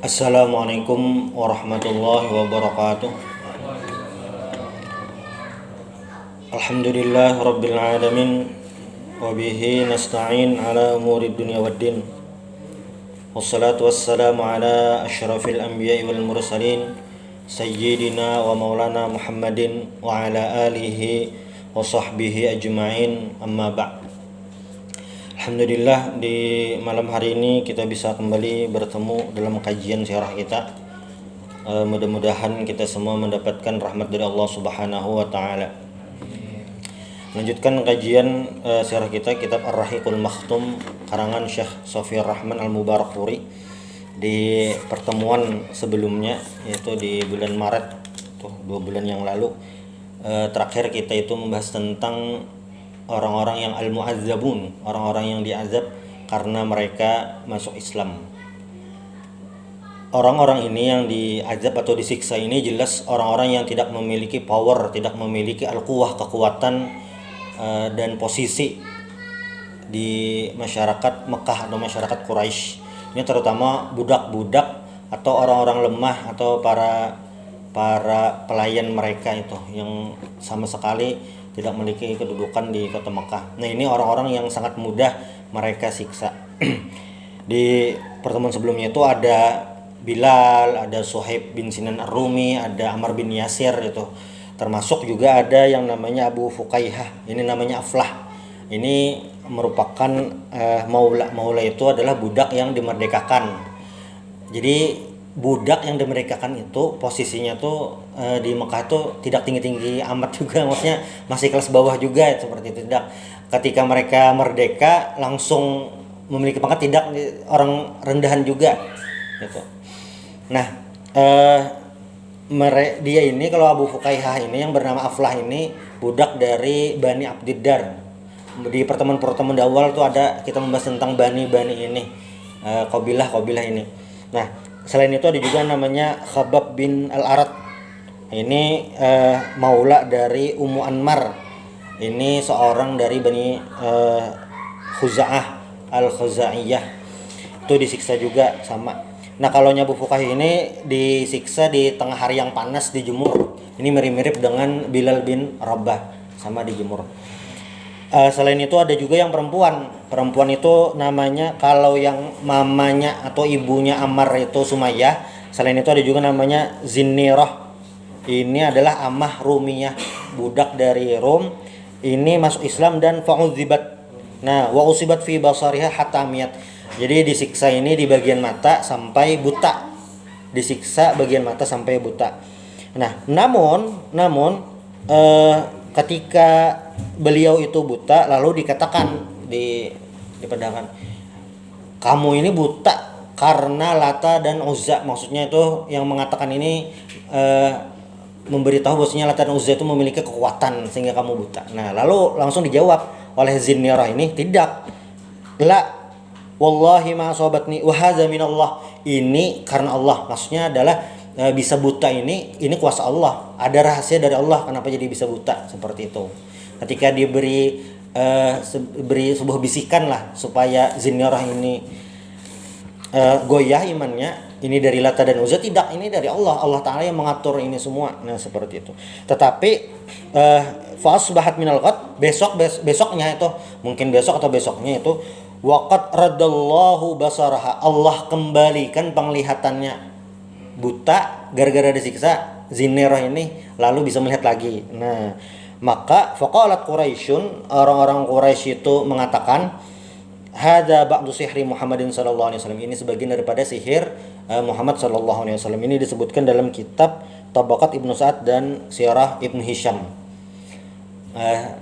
Assalamualaikum warahmatullahi wabarakatuh. Alhamdulillah rabbil alamin wa bihi nasta'in ala umuri dunya waddin. Wassalatu wassalamu ala asyrafil anbiya'i wal mursalin sayyidina wa maulana Muhammadin wa ala alihi wa sahbihi ajma'in, amma ba'd. Alhamdulillah, di malam hari ini kita bisa kembali bertemu dalam kajian sirah kita. Mudah-mudahan kita semua mendapatkan rahmat dari Allah Subhanahu wa taala. Melanjutkan kajian sirah kita, kitab Ar-Rahiqul Makhtum karangan Syekh Shafiyur Rahman Al-Mubarakfuri. Di pertemuan sebelumnya, yaitu di bulan Maret, 2 bulan yang lalu, terakhir kita itu membahas tentang orang-orang yang al-mu'azzabun, orang-orang yang diazab karena mereka masuk Islam. Orang-orang ini yang diazab atau disiksa ini jelas orang-orang yang tidak memiliki power, tidak memiliki al-quwah, kekuatan dan posisi di masyarakat Mekah atau masyarakat Quraisy. Ini terutama budak-budak atau orang-orang lemah atau para pelayan mereka itu yang sama sekali tidak memiliki kedudukan di kota Mekah. Nah, ini orang-orang yang sangat mudah mereka siksa. Di pertemuan sebelumnya itu ada Bilal, ada Suhaib bin Sinan Ar-Rumi, ada Ammar bin Yasir itu. Termasuk juga ada yang namanya Abu Fukaihah. Ini namanya Aflah. Ini merupakan maula. Maula itu adalah budak yang dimerdekakan. Jadi budak yang dimerdekakan itu posisinya tuh di Mekah tuh tidak tinggi-tinggi amat juga, maksudnya masih kelas bawah juga seperti itu. Tidak, ketika mereka merdeka langsung memiliki pangkat, tidak orang rendahan juga gitu. Nah, dia ini, kalau Abu Fukaihah ini yang bernama Aflah ini budak dari Bani Abdiddar. Di pertemuan-pertemuan awal tuh ada kita membahas tentang Bani ini, kabilah ini. Nah, selain itu ada juga namanya Khabbab bin Al-Arat. Ini maula dari Ummu Anmar. Ini seorang dari Bani Khuza'ah Al-Khuza'iyah. Itu disiksa juga sama. Nah, kalau Abu Fukaihah ini disiksa di tengah hari yang panas, dijemur. Ini mirip-mirip dengan Bilal bin Rabah, sama dijemur. Selain itu ada juga yang perempuan. Perempuan itu namanya, kalau yang mamanya atau ibunya Ammar itu Sumayyah. Selain itu ada juga namanya Zinnirah. Ini adalah Ammah Rumiyah, budak dari Rum. Ini masuk Islam dan fa'udzibat. Nah, wa usibat fi basariha hatta miyat. Jadi disiksa ini di bagian mata sampai buta. Disiksa bagian mata sampai buta. Nah, namun ketika beliau itu buta, lalu dikatakan di pedangkan, kamu ini buta karena Lata dan Uzza. Maksudnya itu yang mengatakan ini memberitahu bahwasanya Lata dan Uzza itu memiliki kekuatan sehingga kamu buta. Nah, lalu langsung dijawab oleh Zinnirah ini, tidak. La wallahi ma asabatni wa hadza minallah. Ini karena Allah. Maksudnya adalah bisa buta ini kuasa Allah. Ada rahasia dari Allah kenapa jadi bisa buta seperti itu. Ketika diberi sebuah bisikan lah supaya Zinnirah ini goyah imannya, ini dari Lata dan Uzza, tidak, ini dari Allah. Allah Ta'ala yang mengatur ini semua. Nah, seperti itu. Tetapi fa'asbahat minal ghad, besoknya itu, mungkin besok atau besoknya itu, waqad raddallahu basaraha, Allah kembalikan penglihatannya. Buta gara-gara disiksa Zinnirah ini, lalu bisa melihat lagi. Nah, maka faqalat Quraisyun, orang-orang Quraisy itu mengatakan, hadza ba'du sihri Muhammadin sallallahu alaihi wasallam. Ini sebagian daripada sihir Muhammad sallallahu alaihi wasallam. Ini disebutkan dalam kitab Tabaqat Ibnu Sa'ad dan Sirah Ibnu Hisham.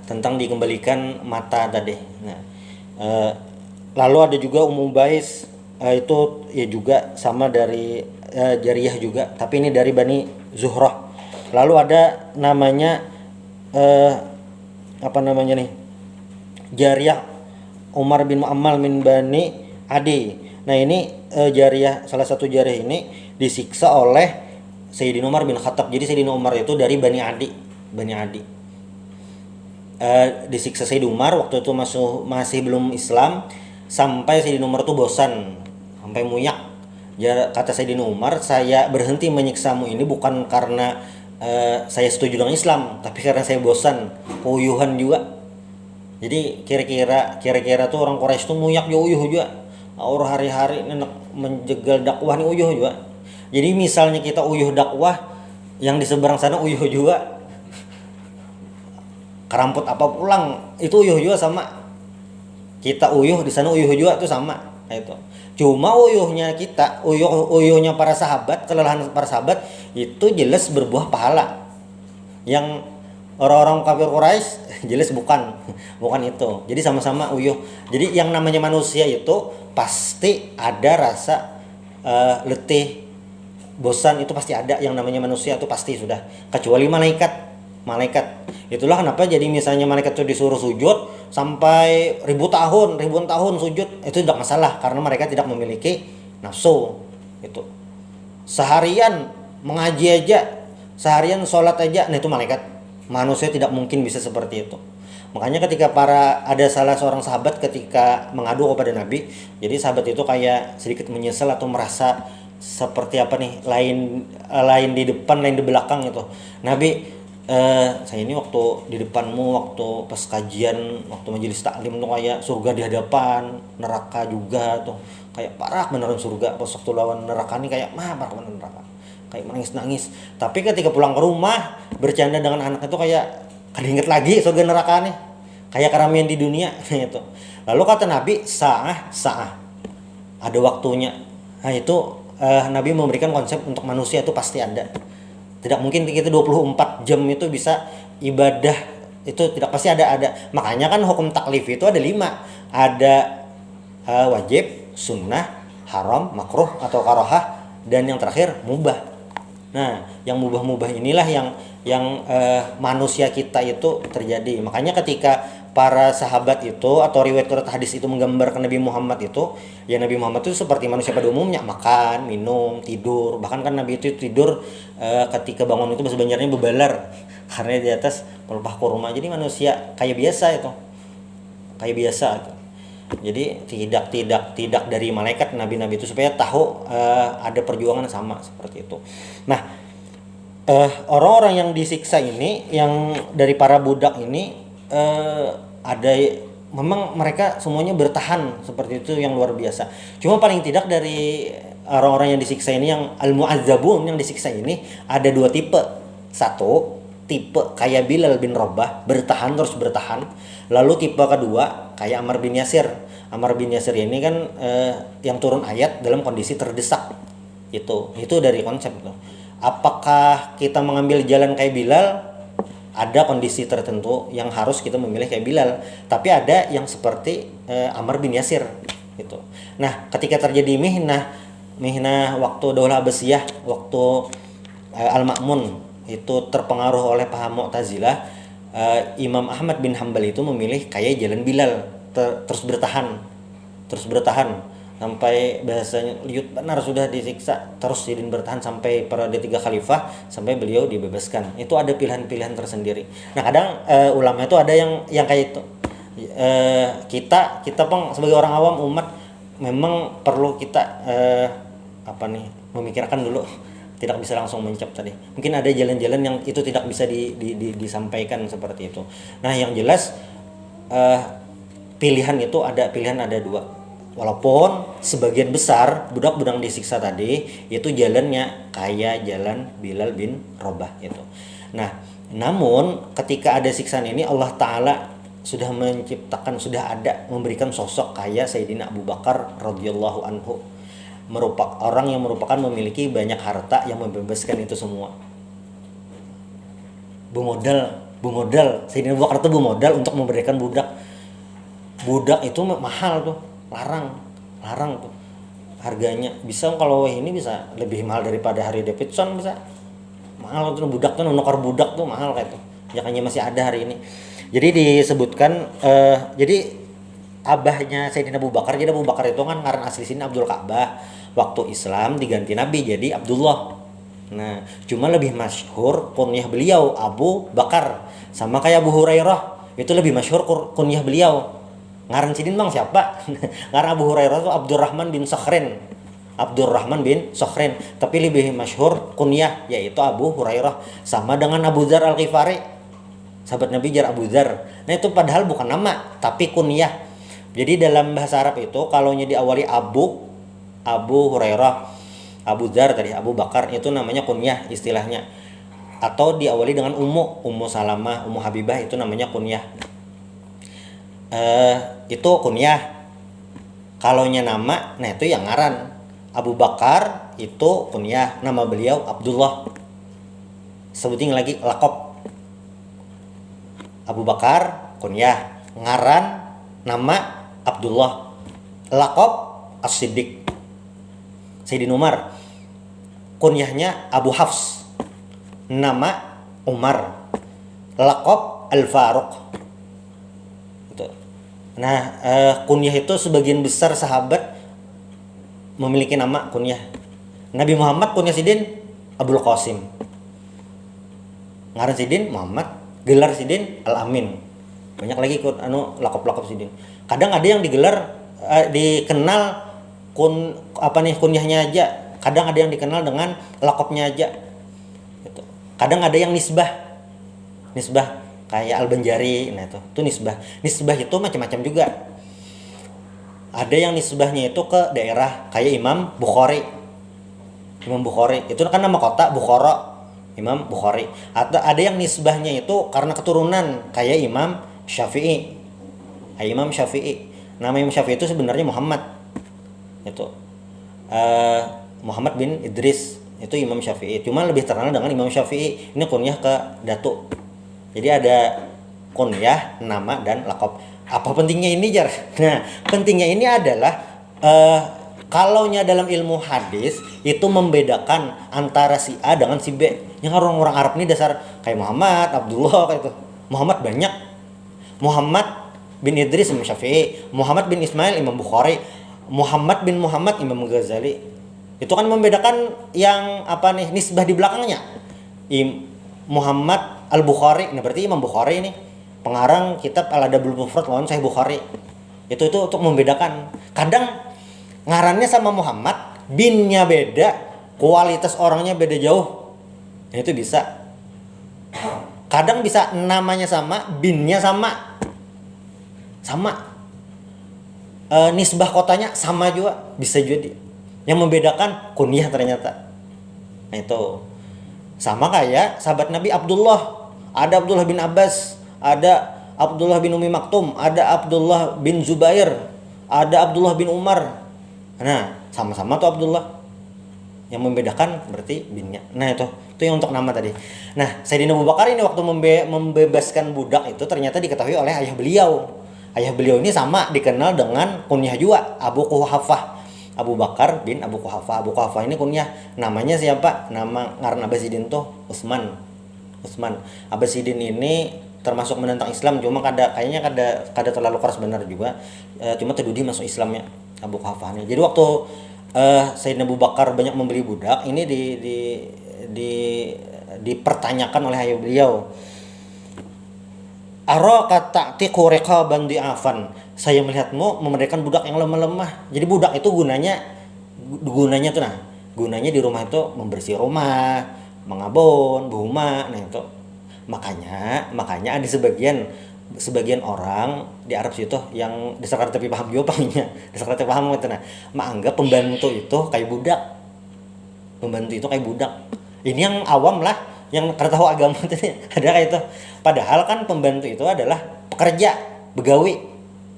Tentang dikembalikan mata tadi. Nah, lalu ada juga Ummu Bais, itu ya juga sama dari Jariyah juga, tapi ini dari Bani Zuhrah. Lalu ada namanya Jariyah Umar bin Mu'ammal min Bani Adi. Nah, ini Jariyah, salah satu Jariyah ini disiksa oleh Sayyidina Umar bin Khattab. Jadi Sayyidina Umar itu dari Bani Adi. Disiksa Sayyidina Umar waktu itu masih belum Islam, sampai Sayyidina Umar itu bosan, sampai muyak. Ya kata Sayyidina Umar, saya berhenti menyiksamu ini bukan karena saya setuju dengan Islam, tapi karena saya bosan, keuyuhan juga. Jadi kira-kira tuh orang Quraisy tuh nguyak jo uyuh juga. Orang hari-hari nenek menjegal dakwah nih uyuh juga. Jadi misalnya kita uyuh dakwah, yang di seberang sana uyuh juga. Keramput apa pulang itu uyuh juga sama. Kita uyuh di sana uyuh juga tuh sama. Itu. Cuma uyuhnya para sahabat, kelelahan para sahabat itu jelas berbuah pahala. Yang orang-orang kafir Quraisy jelas bukan itu. Jadi sama-sama uyuh. Jadi yang namanya manusia itu pasti ada rasa letih, bosan, itu pasti ada. Yang namanya manusia itu pasti sudah, kecuali malaikat. Itulah kenapa jadi misalnya malaikat itu disuruh sujud sampai ribuan tahun sujud, itu tidak masalah karena mereka tidak memiliki nafsu. Itu seharian mengaji aja, seharian sholat aja, nah itu malaikat. Manusia tidak mungkin bisa seperti itu. Makanya ketika ada salah seorang sahabat ketika mengadu kepada Nabi, jadi sahabat itu kayak sedikit menyesal atau merasa seperti apa nih, lain di depan, lain di belakang itu. Nabi, saya ini waktu di depanmu, waktu pas kajian, waktu majelis taklim tuh kayak surga di hadapan, neraka juga tuh kayak parah beneran surga. Pas waktu lawan neraka nih kayak parah beneran neraka, kayak menangis. Tapi ketika pulang ke rumah bercanda dengan anak itu kayak keinget lagi surga neraka nih, kayak keramaian di dunia gitu. Lalu kata Nabi, sa'ah ada waktunya. Nah itu Nabi memberikan konsep untuk manusia itu pasti ada. Tidak mungkin kita 24 jam itu bisa ibadah, itu tidak, pasti ada. Makanya kan hukum taklif itu ada 5. Ada wajib, sunnah, haram, makruh atau karohah, dan yang terakhir mubah. Nah, yang mubah inilah yang manusia kita itu terjadi. Makanya ketika para sahabat itu atau riwayat hadis itu menggambarkan Nabi Muhammad itu, ya Nabi Muhammad itu seperti manusia pada umumnya, makan, minum, tidur. Bahkan kan Nabi itu tidur ketika bangun itu bahasa Banjarnya bebalar karena di atas pelepah kurma. Jadi manusia kayak biasa itu. Kayak biasa itu. Jadi tidak dari malaikat nabi-nabi itu, supaya tahu ada perjuangan sama seperti itu. Nah, orang-orang yang disiksa ini, yang dari para budak ini, ada memang mereka semuanya bertahan seperti itu, yang luar biasa. Cuma paling tidak dari orang-orang yang disiksa ini, yang al-mu'adzabun, yang disiksa ini ada 2 tipe. Satu, tipe kayak Bilal bin Rabah, terus bertahan. Lalu tipe kedua kayak Ammar bin Yasir. Ammar bin Yasir ini kan yang turun ayat dalam kondisi terdesak. Itu dari konsep tuh. Apakah kita mengambil jalan kayak Bilal? Ada kondisi tertentu yang harus kita memilih kayak Bilal, tapi ada yang seperti Ammar bin Yasir gitu. Nah, ketika terjadi mihnah waktu Daulah Abbasiyah, waktu Al-Ma'mun itu terpengaruh oleh paham Mu'tazilah, Imam Ahmad bin Hambal itu memilih kayak jalan Bilal, terus bertahan sampai bahasanya liut benar sudah disiksa, terus jadi bertahan sampai periode 3 khalifah, sampai beliau dibebaskan. Itu ada pilihan-pilihan tersendiri. Nah, kadang ulama itu ada yang kayak itu. Kita pun sebagai orang awam umat memang perlu kita memikirkan dulu, tidak bisa langsung mencap tadi. Mungkin ada jalan-jalan yang itu tidak bisa disampaikan seperti itu. Nah, yang jelas pilihan ada 2. Walaupun sebagian besar budak-budak disiksa tadi itu jalannya kayak jalan Bilal bin Rabah itu. Nah, namun ketika ada siksaan ini, Allah Ta'ala sudah memberikan sosok kayak Sayyidina Abu Bakar radhiyallahu anhu, orang yang merupakan memiliki banyak harta yang membebaskan itu semua. Bumodal Sayyidina Abu Bakar itu bumodal untuk memberikan budak itu mahal tuh, larang tuh harganya. Bisa kalau ini bisa lebih mahal daripada Harley Davidson, bisa mahal tuh budak tuh, nukar budak tuh mahal kayak tuh. Jangannya masih ada hari ini. Jadi disebutkan jadi abahnya Sayyidina Abu Bakar, jadi Abu Bakar itu kan karena asli sini Abdul Ka'bah, waktu Islam diganti Nabi jadi Abdullah. Nah, cuma lebih masyhur kunyah beliau Abu Bakar, sama kayak Abu Hurairah itu lebih masyhur kunyah beliau. Ngaran sidin bang siapa? Ngaran Abu Hurairah itu Abdurrahman bin Sakhrin. Abdurrahman bin Sokhrin, tapi lebih masyhur kunyah yaitu Abu Hurairah, sama dengan Abu Dzar Al-Ghifari, sahabat Nabi jar Abu Dzar. Nah itu padahal bukan nama tapi kunyah. Jadi dalam bahasa Arab itu kalau diawali Abu Hurairah, Abu Dzar tadi, Abu Bakar, itu namanya kunyah istilahnya. Atau diawali dengan Ummu Salamah, Ummu Habibah, itu namanya kunyah. Itu kunyah. Kalaunya nama, nah itu yang ngaran. Abu Bakar itu kunyah, nama beliau Abdullah. Sebutin lagi lakop. Abu Bakar kunyah, ngaran nama Abdullah, lakop As-Siddiq. Sayyidina Umar kunyahnya Abu Hafs, nama Umar, lakop Al-Faruq. Gitu. Nah, kunyah itu sebagian besar sahabat memiliki nama kunyah. Nabi Muhammad kunyah Sidin Abdul Qasim, ngaran Sidin Muhammad, gelar Sidin Al-Amin. Banyak lagi lakop-lakop Sidin. Kadang ada yang digelar dikenal kunyahnya aja. Kadang ada yang dikenal dengan lakopnya aja. Gitu. Kadang ada yang nisbah kayak Al-Banjari. Nah itu nisbah. Nisbah itu macam-macam juga. Ada yang nisbahnya itu ke daerah kayak Imam Bukhari itu kan nama kota Bukhara, Imam Bukhari. Atau ada yang nisbahnya itu karena keturunan kayak Imam Syafi'i. Nama Imam Syafi'i itu sebenarnya Muhammad. Itu Muhammad bin Idris itu Imam Syafi'i. Cuma lebih terkenal dengan Imam Syafi'i. Ini kunyah ke Datuk. Jadi ada kunyah, nama, dan lakop. Apa pentingnya ini, Jar? Nah, pentingnya ini adalah kalaunya dalam ilmu hadis itu membedakan antara si A dengan si B. Yang orang-orang Arab ini dasar kayak Muhammad, Abdullah kayak itu. Muhammad banyak. Muhammad bin Idris Imam Syafi'i, Muhammad bin Ismail Imam Bukhari, Muhammad bin Muhammad Imam Ghazali. Itu kan membedakan yang nisbah di belakangnya. Muhammad Al-Bukhari, nah berarti Imam Bukhari ini pengarang kitab Al-Adabul Mufrad lawan Sahih Bukhari. Itu untuk membedakan. Kadang ngarannya sama Muhammad, binnya beda, kualitas orangnya beda jauh. Nah, itu bisa. Kadang bisa namanya sama, binnya sama. Nisbah kotanya sama juga, bisa jadi. Yang membedakan kunyah ternyata. Nah itu. Sama kayak sahabat Nabi Abdullah. Ada Abdullah bin Abbas, ada Abdullah bin Umi Maktum, ada Abdullah bin Zubair, ada Abdullah bin Umar. Nah, sama-sama tuh Abdullah. Yang membedakan berarti binnya. Nah, itu yang untuk nama tadi. Nah, Sayyidina Abu Bakar ini waktu membebaskan budak itu ternyata diketahui oleh ayah beliau. Ayah beliau ini sama dikenal dengan kunyah juga, Abu Quhafah. Abu Bakar bin Abu Quhafah. Abu Quhafah ini kunyah. Namanya siapa? Nama ngaran Abbasidin tuh Utsman. Abbasidin ini termasuk menentang Islam, cuma kayaknya kada terlalu keras benar juga. Cuma terdudi masuk Islamnya Abu Quhafah ini. Jadi waktu Sayyidina Abu Bakar banyak membeli budak, ini dipertanyakan oleh ayah beliau. Araka ta'tiqu riqaban di'afan. Saya melihatmu memerdekakan budak yang lemah-lemah. Jadi budak itu gunanya tuh gunanya di rumah itu membersih rumah, mengabon, buhuma. Nah itu makanya ada sebagian orang di Arab situ yang dasar tapi paham juga pahaminya. Dasar tapi paham itu menganggap pembantu itu kayak budak. Ini yang awam lah, yang kada tahu agama itu ada kayak itu. Padahal kan pembantu itu adalah pekerja, begawi.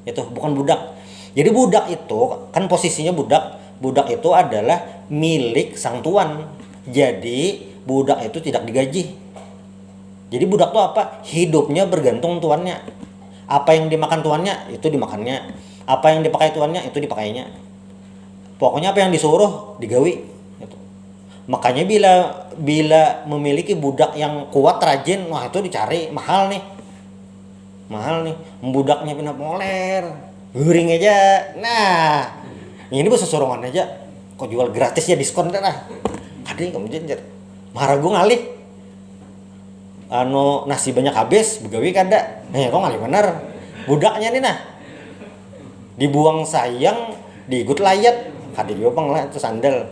Itu bukan budak. Jadi budak itu kan posisinya budak itu adalah milik sang tuan. Jadi budak itu tidak digaji. Jadi budak itu apa? Hidupnya bergantung tuannya. Apa yang dimakan tuannya itu dimakannya. Apa yang dipakai tuannya itu dipakainya. Pokoknya apa yang disuruh digawi. Gitu. Makanya bila memiliki budak yang kuat, rajin, wah itu dicari mahal nih. Budaknya pindah moler, guring aja. Nah, ini bisa sorongan aja. Kok jual gratis ya, diskon lah. Kadang kamu jenjer. Marah gue ngalih. Nasi banyak habis, begawi kada. Kok ngalih bener. Budaknya nih dibuang sayang, diikut layat. Kade jopang lah itu sandal.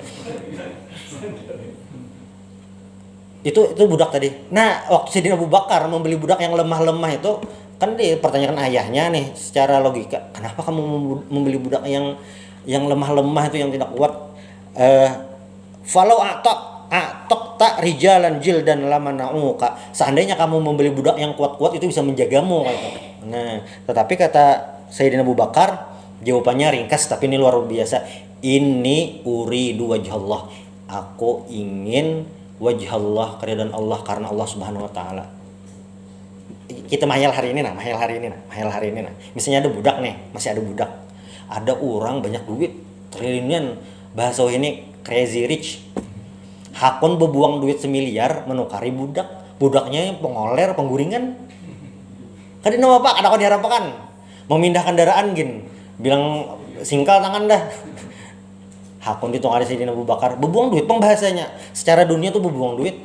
Itu budak tadi. Nah, waktu Sayyidina Abu Bakar membeli budak yang lemah-lemah itu, kan dipertanyakan ayahnya nih secara logika, kenapa kamu membeli budak yang lemah-lemah itu, yang tidak kuat? Falau atok tak rijalan jil dan lama nauka. Seandainya kamu membeli budak yang kuat-kuat itu bisa menjagamu gitu. Nah, tetapi kata Sayyidina Abu Bakar, jawabannya ringkas tapi ini luar biasa. Ini uridu wajhallah. Aku ingin wajhallah, keridhaan Allah, karena Allah Subhanahu wa taala. Kita mahal hari ini nah. Misalnya ada budak nih, masih ada budak. Ada orang banyak duit, triliunan, bahasa ini crazy rich. Hakun bebuang duit 1 miliar menukari budak. Budaknya pengoler, pengguringan. Kadang Pak, ada kau diharapkan memindahkan kendaraan gin. Bilang singkal tangan dah. Hakun ditunggu Sayyidina Abu Bakar, bebuang duit pengbahasanya. Secara dunia tuh bebuang duit.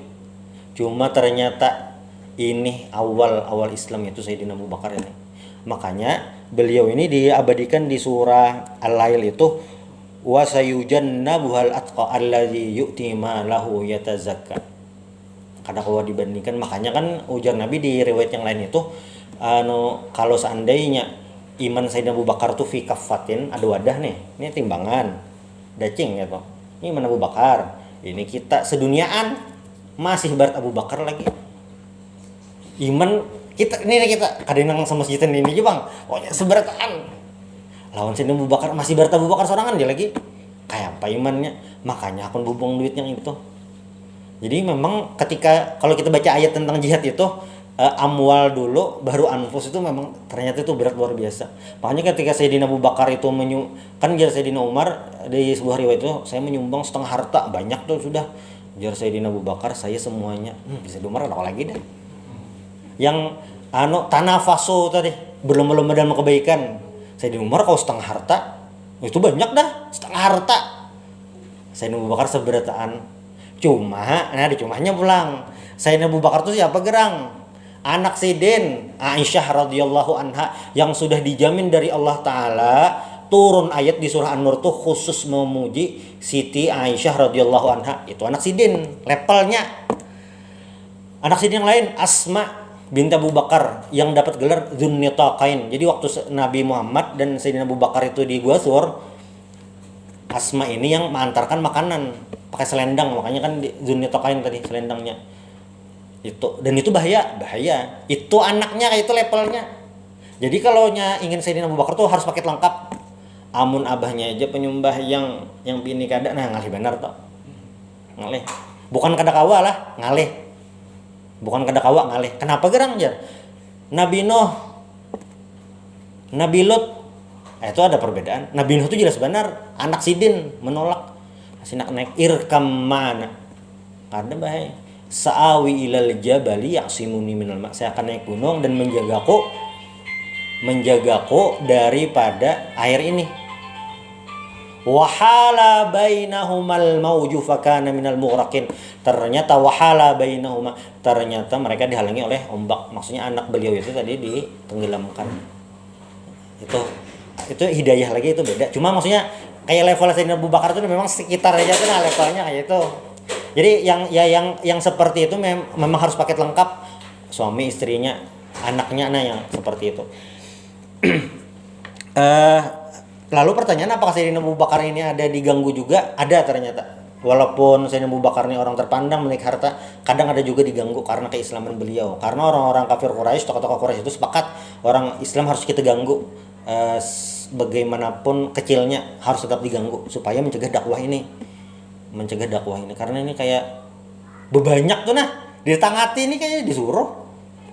Cuma ternyata ini awal Islam itu Sayyidina Abu Bakar ini. Makanya beliau ini diabadikan di surah Al-Lail itu, wa sayujannabuhal atqa allazi yu'ti ma lahu yatazakka. Karena kalau dibandingkan, makanya kan ujar Nabi di riwayat yang lain itu, kalau seandainya iman Sayyidina Abu Bakar tuh fi kaffatin, ada wadah nih, ini timbangan dacing gitu. Ini mana Abu Bakar? Ini kita seduniaan masih barat Abu Bakar lagi. Iman kita kadang sama sejutan ini aja bang. Pokoknya seberataan. Lawan Sayyidina Abu Bakar masih barat Abu Bakar sorangan dia lagi. Kayak apa imannya? Makanya aku buang duit yang itu. Jadi memang ketika kalau kita baca ayat tentang jihad itu, amwal dulu baru anfus, itu memang ternyata itu berat luar biasa. Makanya ketika Sayyidina Abu Bakar itu kan jar Sayyidina Umar di sebuah riwayat itu, saya menyumbang setengah harta, banyak tuh sudah. Jar Sayyidina Abu Bakar, saya semuanya. Bisa Umar ada lagi dah. Yang tanah faso tadi berlomba-lomba dalam kebaikan. Sayyidina Umar kalau setengah harta itu banyak dah, setengah harta. Sayyidina Abu Bakar seberataan. Cumanya pulang. Sayyidina Abu Bakar itu siapa gerang? Anak Sidin Aisyah radhiyallahu anha yang sudah dijamin dari Allah Ta'ala. Turun ayat di surah An-Nur tuh khusus memuji Siti Aisyah radhiyallahu anha. Itu anak Sidin levelnya. Anak Sidin yang lain Asma binti Abu Bakar yang dapat gelar Dzunnitaqain. Jadi waktu Nabi Muhammad dan Sayyidina Abu Bakar itu di Gua Sur, Asma ini yang mengantarkan makanan pakai selendang, makanya kan Dzunnitaqain tadi selendangnya. Itu bahaya. Itu anaknya kayak itu levelnya. Jadi kalau ingin Sayyidina Abu Bakar tuh harus paket lengkap. Amun abahnya aja penyembah yang bini kada, nah ngalih benar toh. Ngalih. Bukan kada kawa lah, ngalih. Bukan kada kawa, ngalih. Kenapa gerang jar? Nabi Nuh, Nabi Lut, itu ada perbedaan. Nabi Nuh itu jelas benar, anak Sidin menolak. Sinak naik irkam mana? Kada bahaya. Sa'awi ilal jabali ya'simuni minal ma'. Saya akan naik gunung dan menjagaku daripada air ini. Wahala bainahumal mauju fakana minal mughraqin. Ternyata mereka dihalangi oleh ombak. Maksudnya anak beliau itu tadi ditenggelamkan. Itu hidayah lagi, itu beda. Cuma maksudnya kayak level Sayyidina Abu Bakar itu memang sekitar aja tuh levelnya kayak itu. Jadi yang seperti itu memang harus paket lengkap, suami, istrinya, anaknya, yang seperti itu. Lalu pertanyaan, apakah Sayyidina Abu Bakar ini ada diganggu juga? Ada ternyata. Walaupun Sayyidina Abu Bakar ini orang terpandang memiliki harta, kadang ada juga diganggu karena keislaman beliau. Karena orang-orang kafir Quraisy, tokoh-tokoh Quraisy itu sepakat orang Islam harus kita ganggu. Bagaimanapun kecilnya harus tetap diganggu supaya mencegah dakwah ini. Karena ini kayak bebanyak tuh ditangati ini kayak disuruh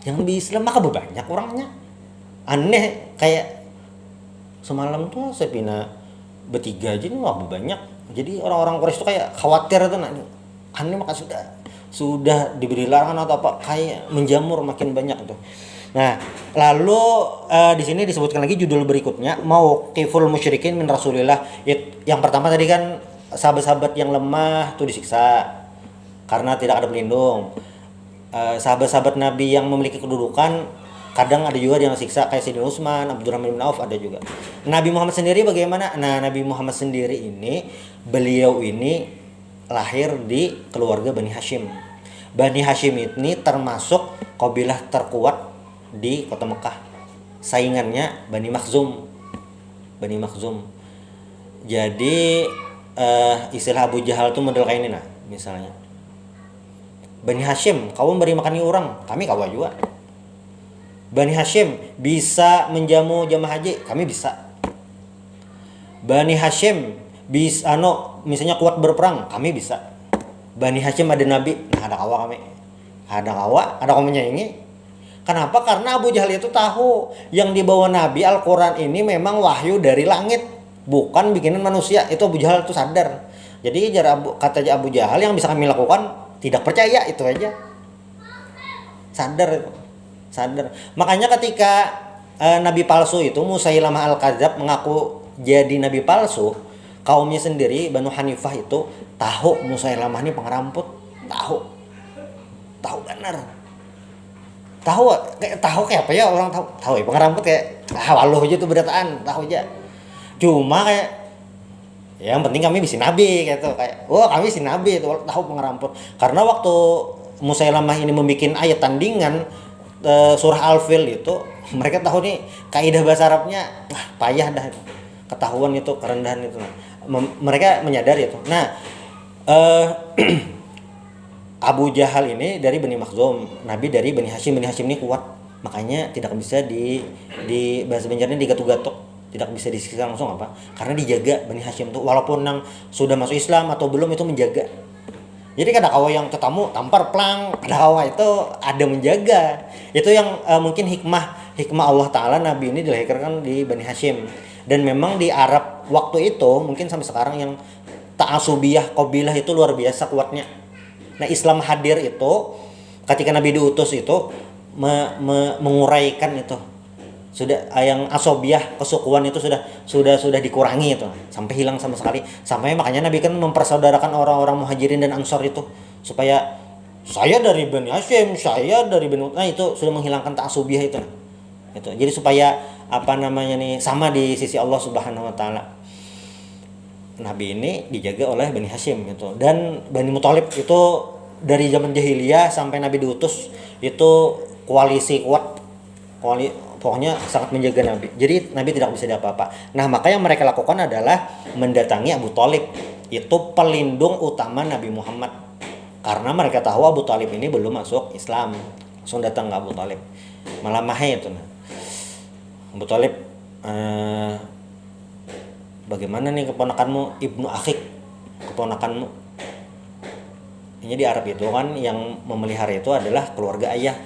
yang di Islam maka bebanyak orangnya. Aneh, kayak semalam tuh saya pina bertiga aja nih bebanyak. Jadi orang-orang Quraisy tuh kayak khawatir tuh aneh, maka sudah diberi larangan atau apa, kayak menjamur makin banyak tuh. Nah, lalu di sini disebutkan lagi judul berikutnya, mauqiful musyrikin min Rasulillah. Yang pertama tadi kan sahabat-sahabat yang lemah tuh disiksa karena tidak ada pelindung. Sahabat-sahabat Nabi yang memiliki kedudukan kadang ada juga yang siksa kayak Sayyidina Utsman, Abdurrahman bin Auf ada juga. Nabi Muhammad sendiri bagaimana? Nah, Nabi Muhammad sendiri ini, beliau ini lahir di keluarga Bani Hashim. Bani Hashim ini termasuk kabilah terkuat di kota Mekah. Saingannya Bani Makhzum. Bani Makhzum. Jadi istilah Abu Jahal tuh model kayak ini nah, misalnya. Bani Hashim, kau memberi makan orang, kami kau juga. Bani Hashim bisa menjamu jamaah haji, kami bisa. Bani Hashim bisa misalnya kuat berperang, kami bisa. Bani Hashim ada nabi, nah ada kawa kami. Ada kawa, ada kaum menyaingi. Kenapa? Karena Abu Jahal itu tahu yang dibawa Nabi Al-Quran ini memang wahyu dari langit, bukan bikinan manusia. Itu Abu Jahal itu sadar. Jadi kata Abu Jahal yang bisa kami lakukan tidak percaya, itu aja. Sadar. Makanya ketika nabi palsu itu Musailamah Al-Kadzab mengaku jadi nabi palsu, kaumnya sendiri Banu Hanifah itu tahu Musailamah ini pengeramput, tahu benar. Tahu kayak apa ya, orang tahu ya pengeramput kayak waluh aja tuh berataan, tahu aja. Cuma kayak ya yang penting kami bisa nabi gitu, kayak kami si nabi itu tahu pengeramput. Karena waktu Musailamah ini membuat ayat tandingan surah Al-Fil itu, mereka tahu nih kaidah bahasa Arabnya payah dah itu. Ketahuan itu kerendahan itu. Mereka menyadari itu. Nah, Abu Jahal ini dari Bani Makhzum, Nabi dari Bani Hashim. Bani Hashim ini kuat, makanya tidak bisa di bahasa Banjarnya digatuk-gatuk, tidak bisa disiksa langsung apa? Karena dijaga Bani Hashim tuh, walaupun yang sudah masuk Islam atau belum itu menjaga. Jadi kada kawa yang ketemu tampar plang, kada kawa itu ada menjaga. Itu yang mungkin hikmah Allah Taala Nabi ini dilahirkan di Bani Hashim. Dan memang di Arab waktu itu mungkin sampai sekarang yang ta'asubiyah qabilah itu luar biasa kuatnya. Nah, Islam hadir itu ketika Nabi diutus itu menguraikan itu. Sudah yang asobiah kesukuan itu sudah dikurangi itu sampai hilang sama sekali. Sampai makanya Nabi kan mempersaudarakan orang-orang Muhajirin dan Ansor itu supaya saya dari Bani Hashim, saya dari Bani, nah itu sudah menghilangkan ta'asubiyah itu. Itu. Jadi supaya sama di sisi Allah Subhanahu wa taala. Nabi ini dijaga oleh Bani Hashim gitu. Dan Bani Muthalib itu dari zaman jahiliyah sampai Nabi diutus itu koalisi kuat. Pokoknya sangat menjaga Nabi. Jadi Nabi tidak bisa apa-apa. Nah, maka yang mereka lakukan adalah mendatangi Abu Thalib. Itu pelindung utama Nabi Muhammad. Karena mereka tahu Abu Thalib ini belum masuk Islam. Langsung datang ke Abu Thalib. Malah mahai itu. Abu Thalib bagaimana nih keponakanmu Ibnu Akhik, keponakanmu. Ini di Arab itu kan yang memelihara itu adalah keluarga ayah,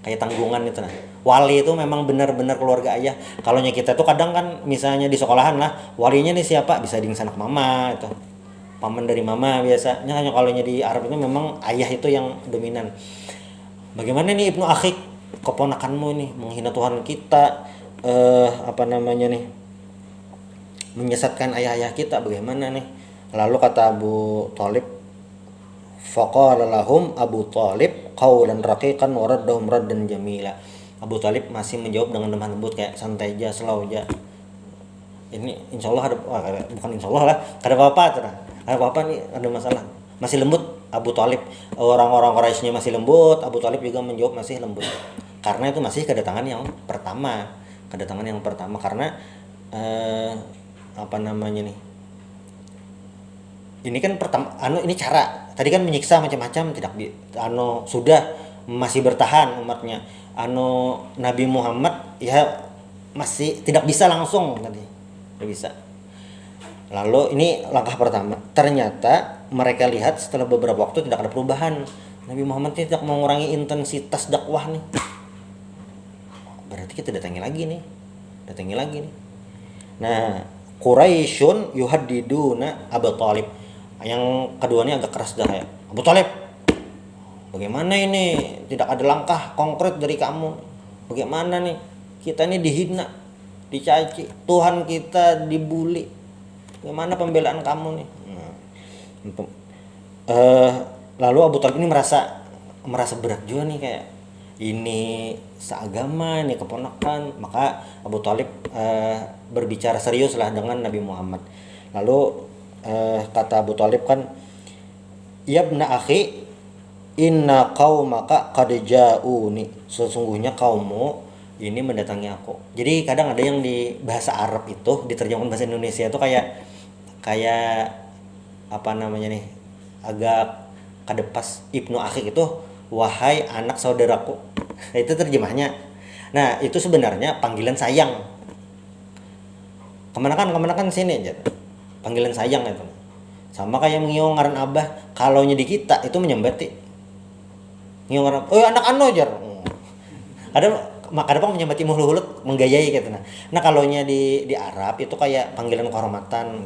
kayak tanggungan itu nah. Wali itu memang benar-benar keluarga ayah. Kalau kita tuh kadang kan misalnya di sekolahan lah, walinya nih siapa? Bisa di sanak mama itu, paman dari mama biasanya. Hanya kalau di Arab itu memang ayah itu yang dominan. Bagaimana nih Ibnu Akhik, keponakanmu nih menghina Tuhan kita, menyesatkan ayah-ayah kita, bagaimana nih? Lalu kata Abu Thalib, faqala lahum Abu Thalib qaulan raqiqan wa raddahum raddan jamila. Abu Thalib masih menjawab dengan lemah lembut kayak santai aja, slow aja. Ini insyaallah bukan insyaallah lah, ada apa-apa nih, ada masalah. Masih lembut Abu Thalib. Orang-orang Quraisynya masih lembut, Abu Thalib juga menjawab masih lembut. Karena itu masih kedatangan yang pertama karena ini kan pertama ini cara tadi kan menyiksa macam-macam tidak sudah masih bertahan umatnya. Nabi Muhammad ya masih tidak bisa langsung tadi, tidak bisa. Lalu ini langkah pertama. Ternyata mereka lihat setelah beberapa waktu tidak ada perubahan. Nabi Muhammad tidak mengurangi intensitas dakwah nih. Berarti kita datangi lagi nih. Nah, Quraisyun yuhaddiduna Abu Thalib. Yang kedua ini agak keras dah ya. Abu Thalib, bagaimana ini? Tidak ada langkah konkret dari kamu. Bagaimana nih? Kita ini dihina, dicaci, Tuhan kita dibuli. Bagaimana pembelaan kamu nih? Lalu Abu Thalib ini merasa berat juga nih kayak ini seagama, ini keponakan. Maka Abu Thalib berbicara serius lah dengan Nabi Muhammad. Lalu kata Abu Thalib kan, ya ibna akhi, inna qaumaka qad ja'uni, sesungguhnya kaummu ini mendatangi aku. Jadi kadang ada yang di bahasa Arab itu diterjemahkan bahasa Indonesia itu kayak apa namanya nih, agak kadepas. Ibnu akhi itu wahai anak saudaraku. Itu terjemahnya. Nah, itu sebenarnya panggilan sayang. Kemana kan sini aja. Panggilan sayang itu. Sama kayak ngio ngaran abah, kalau di kita itu menyembati. Ngio ngaran, "Oh, anak anu jar." Ada menyembati mulut menggayai gitu. Nah kalau di Arab itu kayak panggilan kehormatan,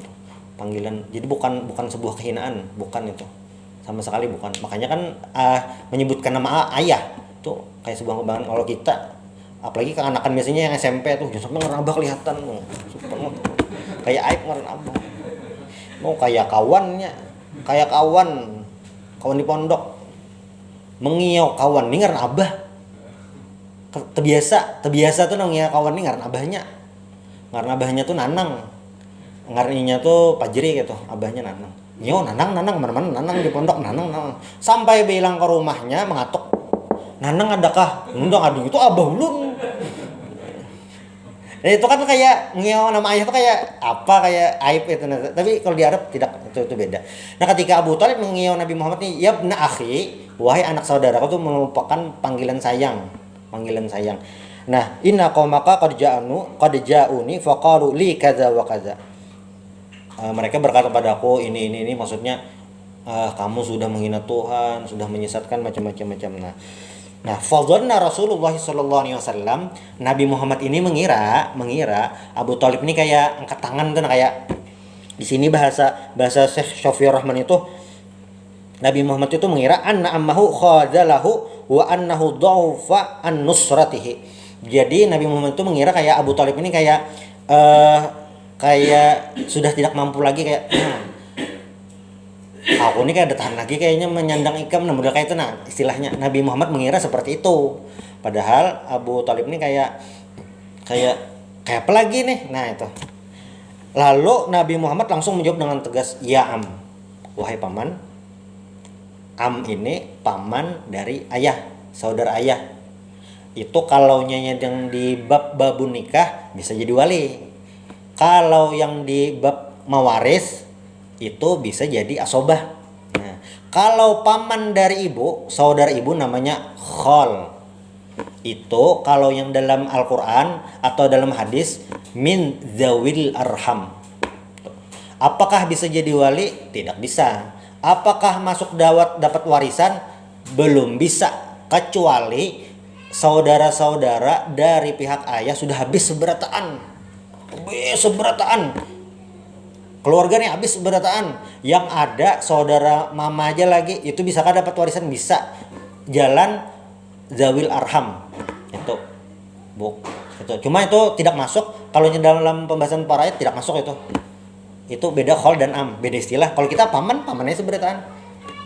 panggilan. Jadi bukan sebuah kehinaan, bukan itu. Sama sekali bukan. Makanya kan menyebutkan nama ayah itu kayak sebuah kebanggaan. Kalau kita apalagi keanakan biasanya yang SMP tuh jangan sampai ngaran abah kelihatan. Kayak aib ngaran abah. Mau kayak kawannya, kayak kawan di pondok. Mengiau kawan ini ngaran abah. Terbiasa tuh nang ya kawan ini ngaran abahnya tuh Nanang, ngarninya tuh Pajri gitu, abahnya Nanang. Yo Nanang mana-mana Nanang di pondok Nanang sampai bilang ke rumahnya mengatuk, "Nanang adakah?" "Undang aduh itu abah ulun." Nah, itu kan kayak ngeo nama ayah tuh kayak apa, kayak aib itu. Nah, tapi kalau di Arab tidak, itu beda. Nah ketika Abu Thalib mengeo Nabi Muhammad nih, ya ibna akhi, wahai anak saudaraku, itu merupakan panggilan sayang. Nah, inna qaumaka qad ja'uni faqalu li kadza wa kadza. Mereka berkata padaku ini maksudnya kamu sudah menghina Tuhan, sudah menyesatkan macam-macam. Nah, fadhanna Rasulullah sallallahu alaihi wasallam, Nabi Muhammad ini mengira Abu Thalib ini kayak angkat tangan tuh, kayak di sini bahasa Syekh Syafiur Rahman itu, Nabi Muhammad itu mengira anna ammahu khadalahu wa annahu dhaufa an nusratihi. Jadi Nabi Muhammad itu mengira kayak Abu Thalib ini kayak sudah tidak mampu lagi, kayak aku ini kayak ada tahan lagi kayaknya menyandang ikam, model kayak itu. Nah, istilahnya Nabi Muhammad mengira seperti itu. Padahal Abu Thalib ini kayak apa lagi nih? Nah, itu. Lalu Nabi Muhammad langsung menjawab dengan tegas, "Ya am, wahai paman." Am ini paman dari ayah, saudara ayah. Itu kalau yang di bab babun nikah bisa jadi wali. Kalau yang di bab mawaris itu bisa jadi asobah. Nah, kalau paman dari ibu, saudara ibu namanya khol. Itu kalau yang dalam Al-Quran atau dalam hadis min zawil arham. Apakah bisa jadi wali? Tidak bisa. Apakah masuk dapat warisan? Belum bisa, kecuali saudara-saudara dari pihak ayah sudah habis seberataan. Keluarga nih habis seberataan. Yang ada saudara mama aja lagi, itu bisakah dapat warisan? Bisa. Jalan zawil arham. Itu. Cuma itu tidak masuk kalau dalam pembahasan para ayat, tidak masuk itu. Itu beda khol dan am, beda istilah. Kalau kita pamannya seberataan,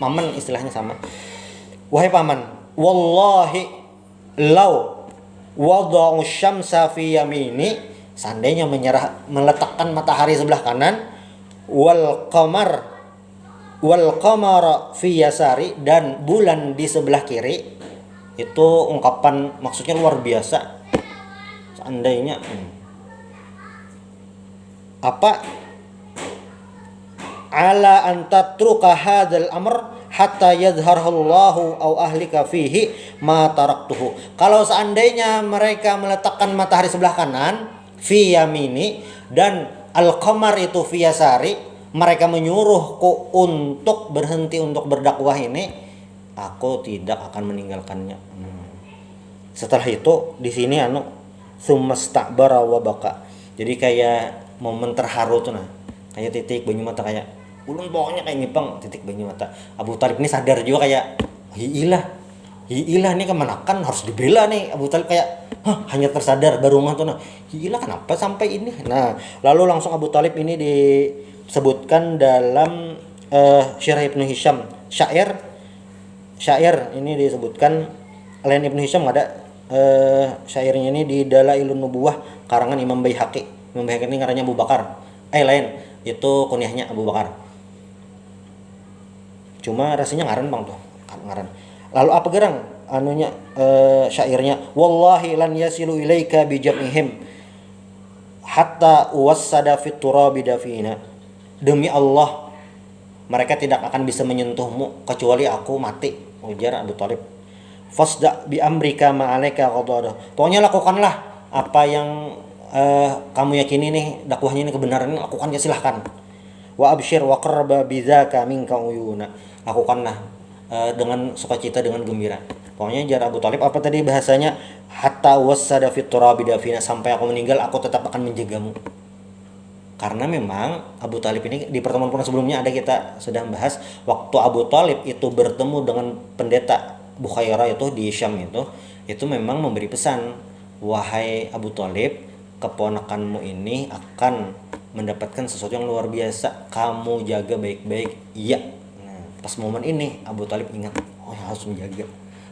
paman istilahnya sama. Wahai paman, wallahi law wada'u syamsa fi yamini, seandainya meletakkan matahari sebelah kanan, wal qamara fi yasari, dan bulan di sebelah kiri. Itu ungkapan maksudnya luar biasa. Seandainya ala an tatruka hadzal amr hatta yadhharallahu aw ahlika fihi ma taraktuhu. Kalau seandainya mereka meletakkan matahari sebelah kanan fi yamini dan al-qamar itu fi yasari, mereka menyuruhku untuk berhenti untuk berdakwah ini, aku tidak akan meninggalkannya. Setelah itu di sini summastabara wa baka. Jadi kayak momen terharu tuh, kayak titik banyu mata, kayak ulun pokoknya kayak ngipeng titik banyu mata. Abu Thalib ini sadar juga kayak hiilah nih kemanakan harus dibela nih. Abu Thalib kayak hanya tersadar baru ngah tuh, hiilah kenapa sampai ini. Nah, lalu langsung Abu Thalib ini disebutkan dalam Syarah Ibnu Hisham, syair ini disebutkan lain Ibnu Hisham ada syairnya ini di Dalailun Nubuwah karangan Imam Baihaqi. Imam Baihaqi ini ngarannya Abu Bakar. Lain, itu kunyahnya Abu Bakar. Cuma rasanya ngaran Bang tuh, ngaran. Lalu apa gerang anunya syairnya, wallahi lan yasilu ilaika bi jam'ihim hatta uwassada fit turabi dafina. Demi Allah mereka tidak akan bisa menyentuhmu kecuali aku mati, ujar Abu Thalib. Fasda bi amrika ma alaika qadada. Pokoknya lakukanlah apa yang kamu yakini nih dakwahnya ini kebenaran, lakukan ya silahkan. Wa absyir wa qarba bidzaka minka uyuna. Lakukanlah dengan sukacita, dengan gembira. Pokoknya jar Abu Thalib apa tadi bahasanya, hatta wasada fit turabi dafina, sampai aku meninggal aku tetap akan menjagamu. Karena memang Abu Thalib ini di pertemuan sebelumnya ada kita sudah membahas waktu Abu Thalib itu bertemu dengan pendeta Bukhairah itu di Syam itu memang memberi pesan, wahai Abu Thalib, keponakanmu ini akan mendapatkan sesuatu yang luar biasa, kamu jaga baik-baik. Iya. Nah, pas momen ini Abu Thalib ingat, oh ya harus menjaga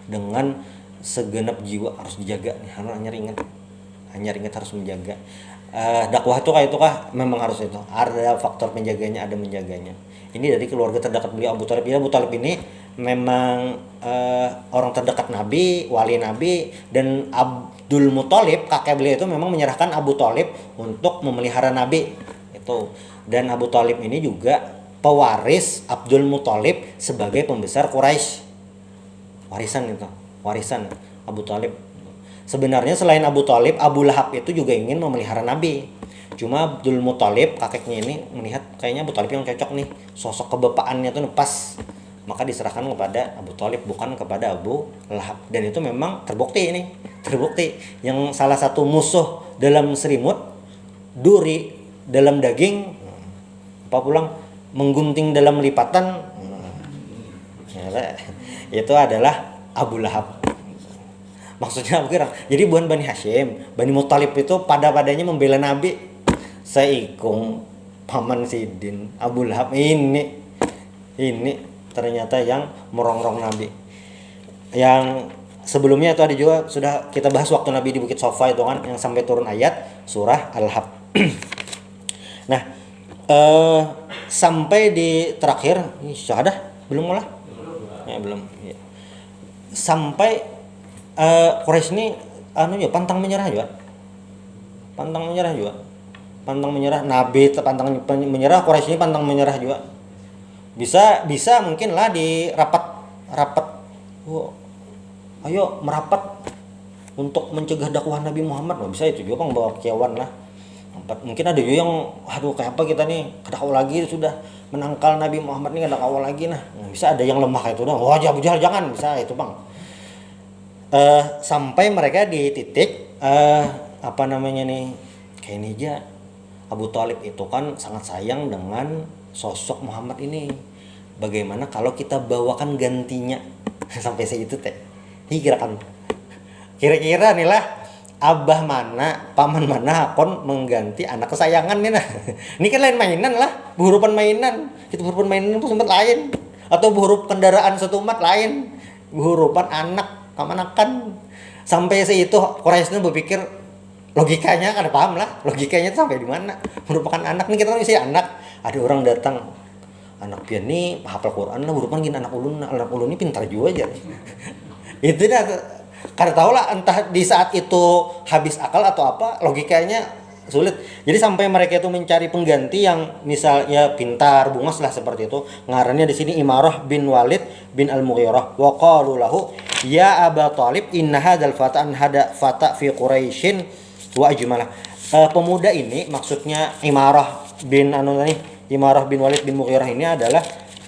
dengan segenap jiwa, harus dijaga nih, hanya ingat harus menjaga. Dakwah itu kayak itu kah? Memang harus itu. Ada faktor penjaganya, ada menjaganya. Ini dari keluarga terdekat beliau Abu Thalib. Ya, Abu Thalib ini memang orang terdekat Nabi, wali Nabi, dan Abdul Muthalib kakek beliau itu memang menyerahkan Abu Thalib untuk memelihara Nabi itu. Dan Abu Thalib ini juga pewaris Abdul Muthalib sebagai pembesar Quraisy. Warisan Abu Thalib. Sebenarnya selain Abu Thalib, Abu Lahab itu juga ingin memelihara Nabi. Cuma Abdul Muthalib kakeknya ini melihat kayaknya Abu Thalib yang cocok nih, sosok kebapaannya tuh pas. Maka diserahkan kepada Abu Thalib, bukan kepada Abu Lahab. Dan itu memang terbukti. Yang salah satu musuh dalam selimut, duri dalam daging, apa pulang menggunting dalam lipatan, itu adalah Abu Lahab. Maksudnya apa kira? Jadi bukan Bani Hashim, Bani Muthalib itu pada-padanya membela Nabi. Seikung paman Sidin, Abu Lahab ini ternyata yang merongrong Nabi. Yang sebelumnya itu ada juga sudah kita bahas waktu Nabi di Bukit Sofa itu kan, yang sampai turun ayat surah Al-Lahab. Nah, sampai di terakhir, syahadah belum lah? Ya belum. Ya. Sampai Quraisy ini pantang menyerah juga. Nabi pantang menyerah, Quraisy ini pantang menyerah juga. Bisa mungkin lah di rapat. Ayo merapat untuk mencegah dakwah Nabi Muhammad. Bisa itu juga bawa kiawan lah. Mungkin ada juga yang kayak apa kita nih dakwah lagi, sudah menangkal Nabi Muhammad nih dakwah lagi nah. Bisa ada yang lemah kayak itu. Wah, jangan bisa itu, Bang. Sampai mereka di titik kayak ini aja, Abu Thalib itu kan sangat sayang dengan sosok Muhammad ini. Bagaimana kalau kita bawakan gantinya? Sampai segitu teh. Ini kira-kira nih lah, abah mana, paman mana akon mengganti anak kesayangan nih nah. Ini kan lain mainan lah, behurupan mainan. Itu behurupan mainan itu sempat lain, atau behurup kendaraan satu umat lain, behurupan anak kamanakan. Sampai seitu Quraisy itu berpikir, logikanya kan paham lah, logikanya sampai di mana, merupakan anak nih, kita kan isi anak. Ada orang datang, anak pian nih hafal Quran lah, berupan gini anak ulun ini pintar juga aja. Itu dah, karena tahu lah entah di saat itu habis akal atau apa, logikanya sulit. Jadi sampai mereka itu mencari pengganti yang misalnya pintar, bungas lah seperti itu. Ngarannya di sini Imarah bin Walid bin Al-Mughirah. Wa qalu lahu ya Aba Thalib inna hadzal fata'an hada fata fi Quraisyin wa ajmalah. Pemuda ini maksudnya Imarah bin Walid bin Mughirah ini adalah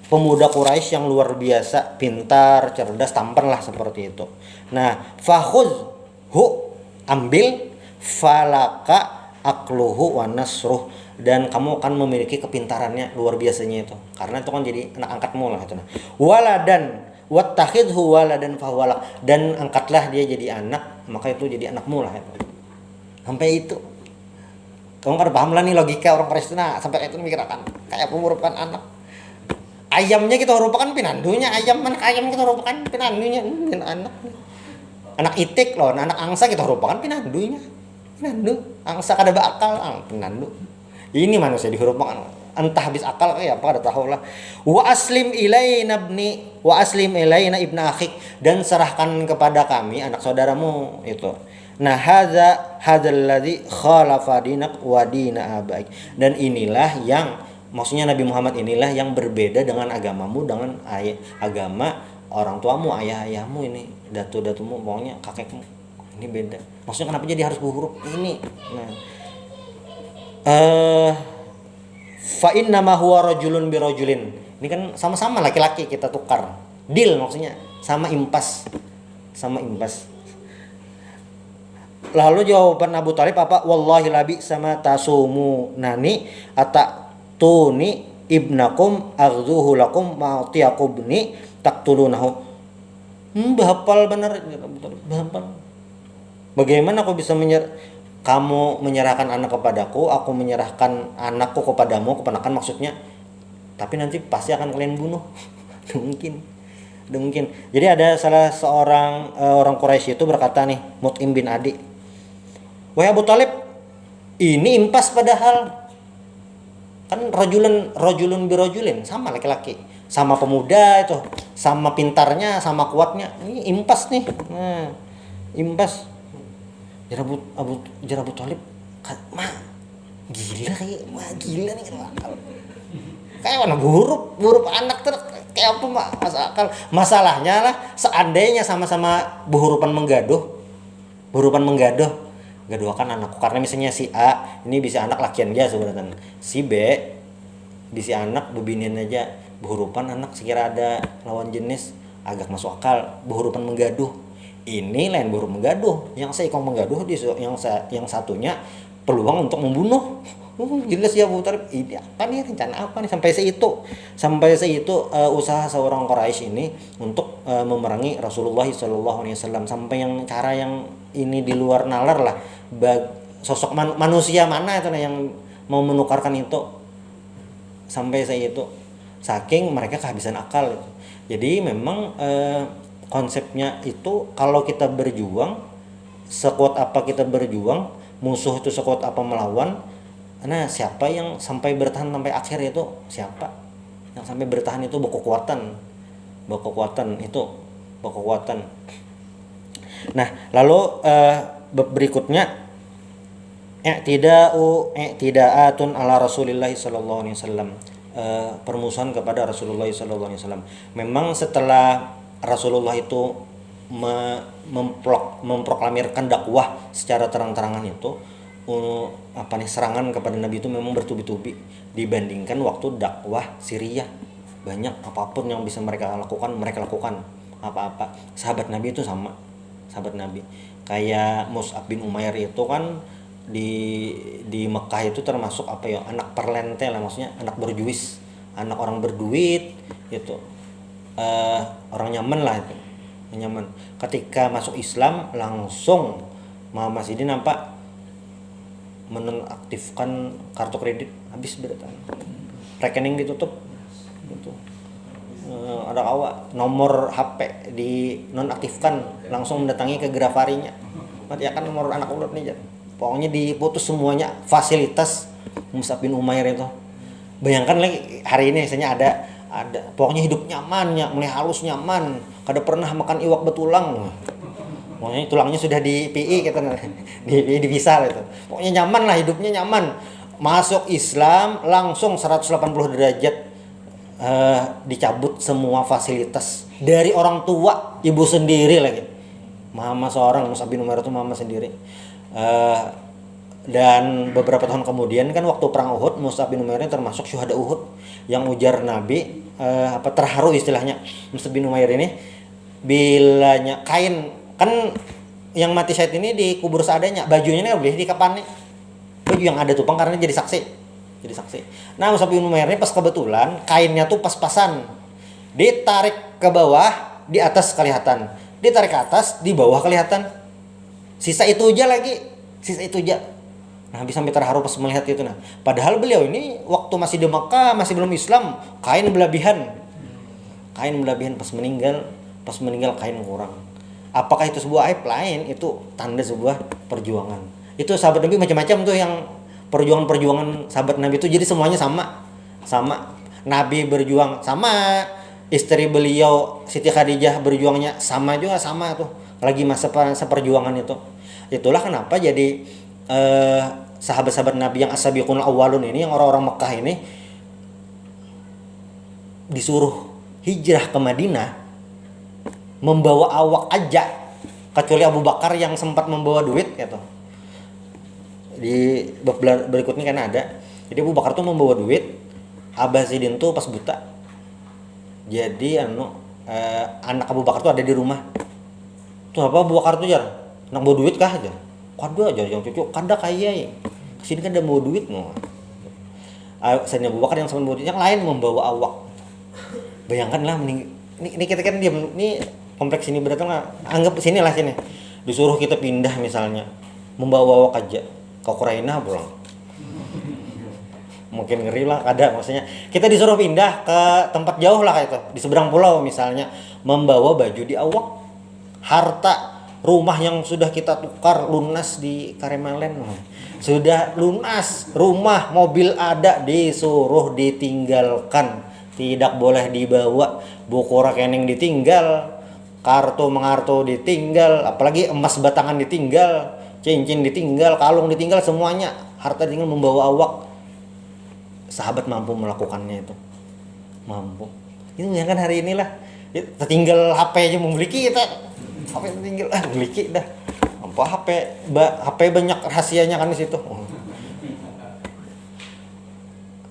pemuda Quraisy yang luar biasa, pintar, cerdas, tampan lah seperti itu. Nah, fakhudhu, ambil, falaka akluhu wa nasruh, dan kamu akan memiliki kepintarannya luar biasanya itu. Karena itu kan jadi anak angkatmu lah itu. Waladan wattakhidhu waladan fahwalak, dan angkatlah dia jadi anak, maka itu jadi anakmu lah itu. Sampai itu. Kamu kan paham lah nih logika orang Quraisy. Nah, sampai itu mikirkan kayak merupakan anak. Ayamnya kita rupakan pinandunya, ayam kita rupakan pinandunya, anak. anak itik loh, anak angsa kita rupakan pinandunya. Pinandu, angsa kada bakal, pinandu. Ini manusia dihurupakan. Entah habis akal kayak apa kada tahu lah. Wa aslim ilaina ibna akhik, dan serahkan kepada kami anak saudaramu itu. Nah, hadzal ladzi khalafa dinak wa dina abaik. Dan inilah yang maksudnya Nabi Muhammad inilah yang berbeda dengan agamamu, dengan agama orang tuamu, ayah-ayahmu ini, datu-datumu, pokoknya kakekmu. Ini beda. Maksudnya kenapa jadi harus berhuruf ini? Nah, fa inna ma huwa rajulun bi rajulin. Ini kan sama-sama laki-laki kita tukar. Deal maksudnya, sama impas. Sama impas. Lalu jawaban Abu Thalib apa? Wallahi labi sama tasumu nani atatuni ibnakum aghzuhu lakum ma'tiyakubni taqtulunahu. Bahapal benar Abu Thalib, bahapal. Bagaimana aku bisa kamu menyerahkan anak kepadaku, aku menyerahkan anakku kepadamu, keponakan maksudnya. Tapi nanti pasti akan kalian bunuh. Mungkin. Jadi ada salah seorang orang Quraisy itu berkata nih, Mut'im bin Adi, wahai Abu Thalib, ini impas padahal kan rajulun birajulin, sama laki-laki, sama pemuda itu, sama pintarnya, sama kuatnya. Ini impas nih. Nah, impas. Jar Abu Thalib, gila nih kan akal. Kayak mana buruk anak tuh kayak apa masa akal. Masalahnya lah seandainya sama-sama berhurupan menggaduh, gaduhkan anakku, karena misalnya si A ini bisa anak lakian aja sebenarnya, si B bisa anak bebinian aja, berhurupan anak sekira ada lawan jenis agak masuk akal, berhurupan menggaduh. Ini lain buruk menggaduh, yang seikong menggaduh, yang satunya peluang untuk membunuh. Jelas ya Abu Thalib, ini apa nih, rencana apa nih sampai seitu usaha seorang Quraisy ini untuk memerangi Rasulullah SAW, sampai yang cara yang ini di luar nalar lah, sosok manusia mana itu yang mau menukarkan itu, sampai seitu, saking mereka kehabisan akal. Jadi memang konsepnya itu kalau kita berjuang, sekuat apa kita berjuang, musuh itu sekuat apa melawan. Nah, siapa yang sampai bertahan sampai akhir itu siapa? Yang sampai bertahan itu berkekuatan itu berkekuatan. Nah, lalu berikutnya i'tida'atun ala Rasulillah sallallahu alaihi wasallam, permusuhan kepada Rasulullah sallallahu alaihi wasallam. Memang setelah Rasulullah itu memproklamirkan dakwah secara terang-terangan itu, serangan kepada Nabi itu memang bertubi-tubi dibandingkan waktu dakwah Syria. Banyak apapun yang bisa mereka lakukan apa-apa. Sahabat Nabi itu sama, sahabat Nabi kayak Mus'ab bin Umair itu kan di Mekah itu termasuk anak perlente lah, maksudnya anak berjuis, anak orang berduit gitu. Orang Yaman lah itu, Yaman. Ketika masuk Islam langsung Muhammad Sidin nampak menonaktifkan kartu kredit, habis berita, rekening ditutup gitu. Ada nomor HP di nonaktifkan, langsung mendatangi ke Grafarinya, ya kan nomor anak ulat nih, pokoknya diputus semuanya fasilitas Mus'ab bin Umair itu. Bayangkan lagi hari ini misalnya ada pokoknya hidup nyaman, mulai halus nyaman, kada pernah makan iwak betulang, pokoknya tulangnya sudah di PI kita dipisah itu, pokoknya nyaman lah, hidupnya nyaman. Masuk Islam langsung 180 derajat, dicabut semua fasilitas dari orang tua, ibu sendiri lagi, mama seorang, Mus'ab bin Umair itu mama sendiri. Dan beberapa tahun kemudian kan waktu perang Uhud, Mus'ab bin Umair ini termasuk syuhada Uhud, yang ujar Nabi terharu istilahnya. Mus'ab bin Umair ini bilanya kain kan yang mati syahid ini dikubur seadanya, bajunya ini boleh dikapan nih, baju yang ada tupang karena jadi saksi. Nah, Mus'ab bin Umair ini pas kebetulan kainnya tuh pas-pasan, ditarik ke bawah, di atas kelihatan, ditarik ke atas, di bawah kelihatan, sisa itu aja. Nah, bisa sampai terharu pas melihat itu. Nah, padahal beliau ini waktu masih di Mekah, masih belum Islam, kain belabihan pas meninggal kain kurang. Apakah itu sebuah aib? Lain, itu tanda sebuah perjuangan. Itu sahabat Nabi macam-macam tuh yang perjuangan-perjuangan sahabat Nabi itu, jadi semuanya sama. Sama. Nabi berjuang sama, istri beliau Siti Khadijah berjuangnya sama juga, sama tuh. Lagi masa perjuangan itu. Itulah kenapa jadi sahabat-sahabat Nabi yang as-sabiqunal awwalun ini, yang orang-orang Mekah ini disuruh hijrah ke Madinah membawa awak aja, kecuali Abu Bakar yang sempat membawa duit gitu. Di bab berikutnya kan ada. Jadi Abu Bakar tuh membawa duit, Abah Sidin tuh pas buta. Jadi anak Abu Bakar tuh ada di rumah. Tuh apa Abu Bakar tuh jar? Nak bawa duit kah aja? Kada aja yang cucu, kada kaya. Kesini kan ada bawa duit mau. Selain Abu Bakar yang sama bawa duit, yang lain membawa awak. Bayangkanlah ini kita kan diam, ini kompleks ini berarti anggap sini lah sini. Disuruh kita pindah misalnya, membawa awak aja ke Ukraina pulang. Mungkin ngeri lah, ada maksudnya kita disuruh pindah ke tempat jauh lah kayak itu, di seberang pulau misalnya, membawa baju di awak, harta rumah yang sudah kita tukar lunas di Karemalen, sudah lunas, rumah mobil ada, disuruh ditinggalkan, tidak boleh dibawa, buku rekening ditinggal, kartu mengartu ditinggal, apalagi emas batangan ditinggal, cincin ditinggal, kalung ditinggal, semuanya harta tinggal, membawa awak. Sahabat mampu melakukannya itu, mampu. Itu yang kan hari inilah tertinggal HP aja memiliki kita, HP tertinggal memiliki dah. Apa HP banyak rahasianya kan di situ.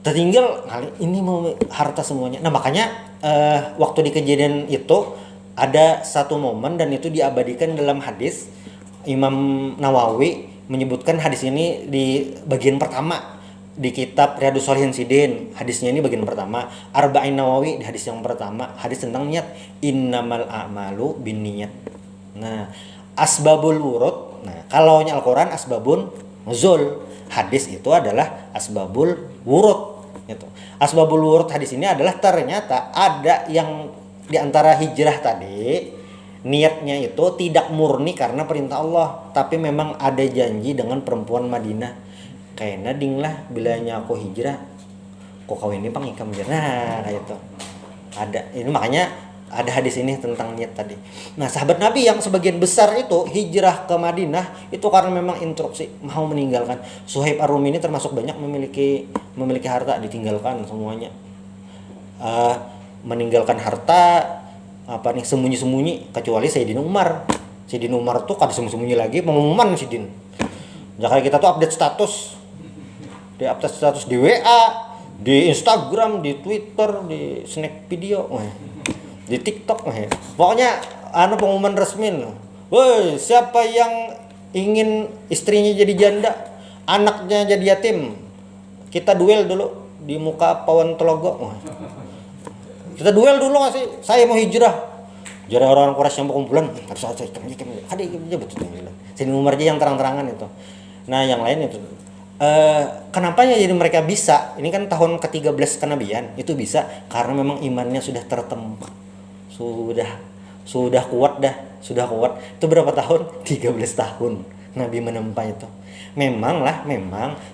Tertinggal kali ini mau harta semuanya. Nah makanya waktu di kejadian itu ada satu momen dan itu diabadikan dalam hadis. Imam Nawawi menyebutkan hadis ini di bagian pertama di kitab Riyadhus Shalihin Sidin. Hadisnya ini bagian pertama. Arba'in Nawawi di hadis yang pertama, hadis tentang niat, innamal a'malu binniyat. Nah, asbabul wurud. Nah, kalau Al-Qur'an asbabun nuzul, hadis itu adalah asbabul wurud gitu. Asbabul wurud hadis ini adalah ternyata ada yang di antara hijrah tadi niatnya itu tidak murni karena perintah Allah, tapi memang ada janji dengan perempuan Madinah. Kayaknya ding lah bilanya aku hijrah kok kau ini pangikam aja. Nah kayak itu ada ini, makanya ada hadis ini tentang niat tadi. Nah sahabat Nabi yang sebagian besar itu hijrah ke Madinah itu karena memang instruksi mau meninggalkan. Suhaib Ar-Rumi ini termasuk banyak memiliki harta, ditinggalkan semuanya, meninggalkan harta apa nih, sembunyi-sembunyi, kecuali Sayyidina Umar. Sayyidina Umar tuh kada sembunyi lagi, pengumuman Sayyidin. Jangan kita tuh update status di WA, di Instagram, di Twitter, di snack video, di TikTok, pokoknya pengumuman resmi. Woi, siapa yang ingin istrinya jadi janda, anaknya jadi yatim, kita duel dulu di muka Pawan Telogo. Kita duel dulu nggak sih? Saya mau hijrah. Jadi orang-orang Quraisy yang berkumpulan harus ada betul. Sini Umar aja yang terang-terangan itu. Nah yang lain itu kenapa ya jadi mereka bisa, ini kan tahun ke-13 kenabian itu bisa karena memang imannya sudah tertempa, sudah kuat. Itu berapa tahun? 13 tahun Nabi menempa itu. Memang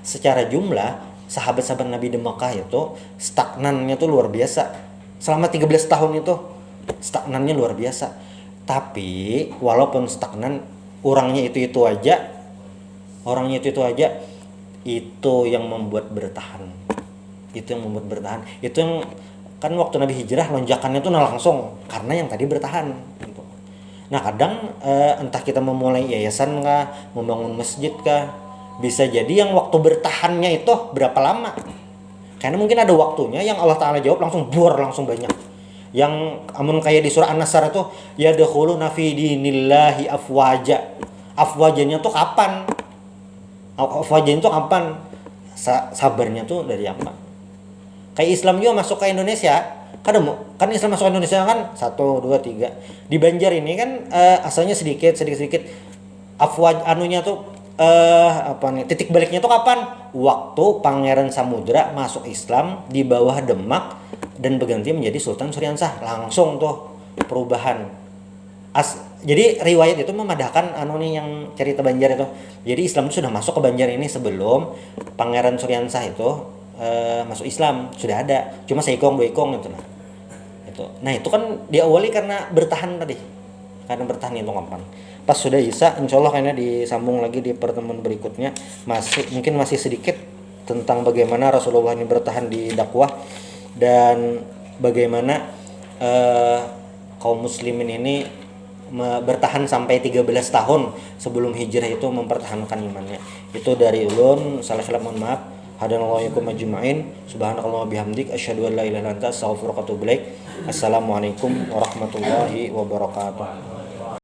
secara jumlah sahabat-sahabat Nabi di Mekah itu stagnannya tuh luar biasa. Selama 13 tahun itu stagnannya luar biasa. Tapi walaupun stagnan, orangnya itu aja, itu yang membuat bertahan. Itu yang kan waktu Nabi hijrah lonjakannya tuh langsung karena yang tadi bertahan gitu. Nah kadang entah kita memulai yayasan kah, membangun masjid kah, bisa jadi yang waktu bertahannya itu berapa lama. Karena mungkin ada waktunya yang Allah Ta'ala jawab langsung langsung banyak. Yang amun kayak di surah An-Nasr itu yadkhuluna fi dinillahi afwaja. Afwajanya tuh kapan? Sabarnya tuh dari apa? Kayak Islam juga masuk ke Indonesia. Kan Islam masuk ke Indonesia kan 1, 2, 3. Di Banjar ini kan asalnya sedikit. Afwaj anunya tuh titik baliknya tuh kapan? Waktu Pangeran Samudra masuk Islam di bawah Demak dan berganti menjadi Sultan Suryansah. Langsung tuh perubahan. Jadi riwayat itu memadahkan anu nih yang cerita Banjar itu. Jadi Islam itu sudah masuk ke Banjar ini sebelum Pangeran Suryansah itu masuk Islam, sudah ada. Cuma seikong dua ikong itu nah. Itu. Nah, itu kan diawali karena bertahan tadi. Karena bertahan itu kapan. Pas sudah Isa, insya Allah kayaknya disambung lagi di pertemuan berikutnya. Mungkin masih sedikit tentang bagaimana Rasulullah ini bertahan di dakwah dan bagaimana kaum muslimin ini bertahan sampai 13 tahun sebelum hijrah itu mempertahankan imannya. Itu dari ulun, salah mohon maaf. Hadanallahu yakum ajma'in. Subhanakallahumma bihamdik asyhadu an la ilaha illa anta astaghfiruka wa atubu ilaik. Assalamualaikum warahmatullahi wabarakatuh.